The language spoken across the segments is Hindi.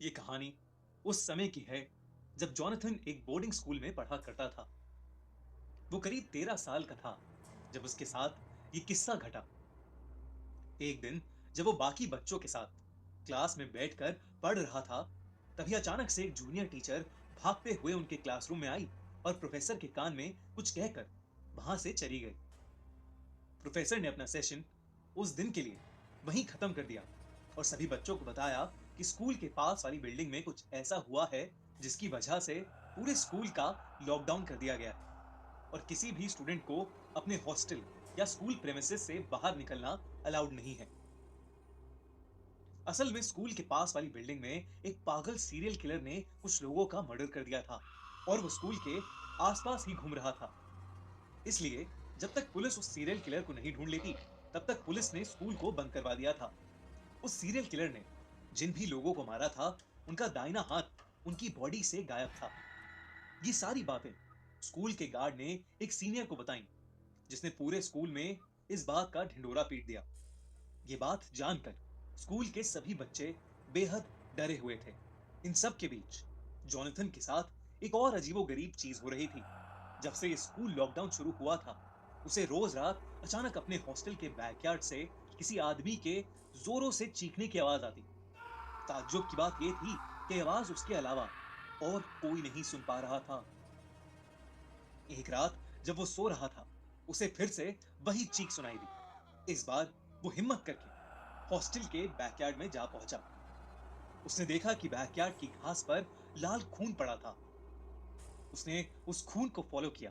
ये कहानी उस समय की है जब जॉनथन एक बोर्डिंग स्कूल में पढ़ा करता था। वो करीब 13 साल का था जब उसके साथ ये किस्सा घटा। एक दिन जब वो बाकी बच्चों के साथ क्लास में बैठकर पढ़ रहा था, तभी अचानक से एक जूनियर टीचर भागते हुए उनके क्लासरूम में आई और प्रोफेसर के कान में कुछ कहकर वहां से चली गई। प्रोफेसर ने अपना सेशन उस दिन के लिए वहीं खत्म कर दिया और सभी बच्चों को बताया कि स्कूल के पास वाली बिल्डिंग में कुछ ऐसा हुआ है जिसकी वजह से पूरे स्कूल का लॉकडाउन कर दिया गया है और किसी भी स्टूडेंट को अपने हॉस्टल या स्कूल प्रेमिसेस से बाहर निकलना अलाउड नहीं है। असल में स्कूल के पास वाली बिल्डिंग में एक पागल सीरियल किलर ने कुछ लोगों का मर्डर कर दिया था और वो स्कूल के आसपास ही घूम रहा था। इसलिए जब तक पुलिस उस सीरियल किलर को नहीं ढूंढ लेती, तब तक पुलिस ने स्कूल को बंद करवा दिया था। उस सीरियल किलर ने जिन भी लोगों को मारा था, उनका दाहिना हाथ उनकी बॉडी से गायब था। ये सारी बातें स्कूल के गार्ड ने एक सीनियर को बताई, जिसने पूरे स्कूल में इस बात का ढिंढोरा पीट दिया। ये बात जानकर स्कूल के सभी बच्चे बेहद डरे हुए थे। इन सब के बीच जॉनथन के साथ एक और अजीबोगरीब चीज हो रही थी। जब से ये स्कूल लॉकडाउन शुरू हुआ था, उसे रोज रात अचानक अपने हॉस्टल के बैकयार्ड से किसी आदमी के जोरों से चीखने की आवाज आती। ताज्जुब की बात यह थी कि आवाज उसके अलावा और कोई नहीं सुन पा रहा था। एक रात जब वो सो रहा था, उसे फिर से वही चीख सुनाई दी। इस बार वो हिम्मत करके हॉस्टल के बैकयार्ड में जा पहुंचा। उसने देखा कि बैकयार्ड की घास पर लाल खून पड़ा था। उसने उस खून को फॉलो किया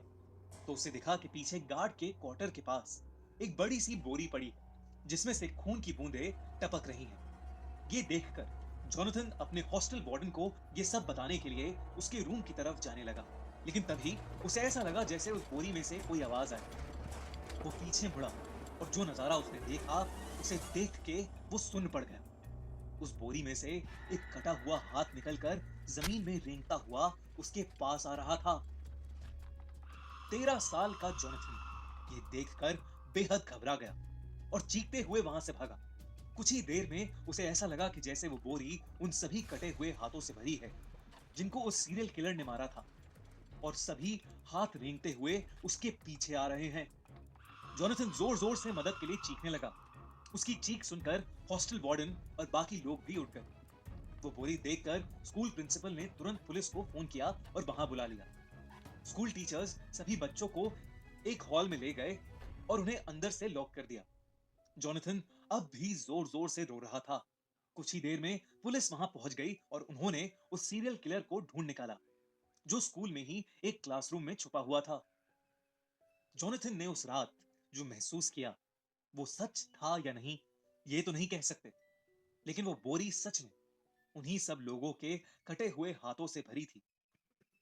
तो उसे दिखा कि पीछे गार्ड के क्वार्टर के पास एक बड़ी सी बोरी पड़ी है, जिसमें से खून की बूंदें टपक रही हैं। ये देखकर जॉनथन अपने हॉस्टल वार्डन को ये सब बताने के लिए उसके रूम की तरफ जाने लगा। लेकिन तभी उसे ऐसा लगा जैसे उस बोरी में से कोई आवाज आई। वो पीछे मुड़ा और जो नजारा उसने देखा, उसे देख के वो सुन्न पड़ गया। उस बोरी में से एक कटा हुआ हाथ निकलकर जमीन में रेंगता हुआ उसके पास आ रहा था। 13 साल का जॉनथन ये देखकर बेहद घबरा गया और चीखते हुए वहां से भागा। कुछ ही देर में उसे ऐसा लगा कि जैसे वो बोरी उन सभी कटे हुए हाथों से भरी है जिनको उस सीरियल किलर ने मारा था, और सभी हाथ रेंगते हुए उसके पीछे आ रहे हैं। जॉनथन जोर जोर से मदद के लिए चीखने लगा। उसकी चीख सुनकर हॉस्टल वार्डन और बाकी लोग भी उठ गए। वो बोरी देखकर स्कूल प्रिंसिपल ने तुरंत पुलिस को फोन किया और वहां बुला लिया। स्कूल टीचर्स सभी बच्चों को एक हॉल में ले गए और उन्हें अंदर से लॉक कर दिया। जॉनथन अब भी जोर जोर से रो रहा था। कुछ ही देर में पुलिस वहां पहुंच गई और उन्होंने उस सीरियल किलर को ढूंढ निकाला, जो स्कूल में ही एक क्लासरूम में छुपा हुआ था। जॉनथन ने उस रात जो महसूस किया, वो सच था या नहीं, ये तो नहीं कह सकते, लेकिन वो बोरी सच में उन्हीं सब लोगों के कटे हुए हाथों से भरी थी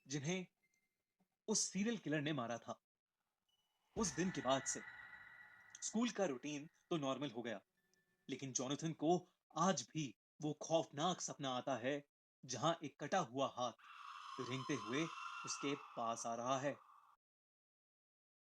जिन्हें उस सीरियल किलर ने मारा था। उस दिन के बाद से स्कूल का रूटीन तो नॉर्मल हो गया, लेकिन जॉनथन को आज भी वो खौफनाक सपना आता है जहां एक कटा हुआ हाथ रेंगते हुए उसके पास आ रहा है।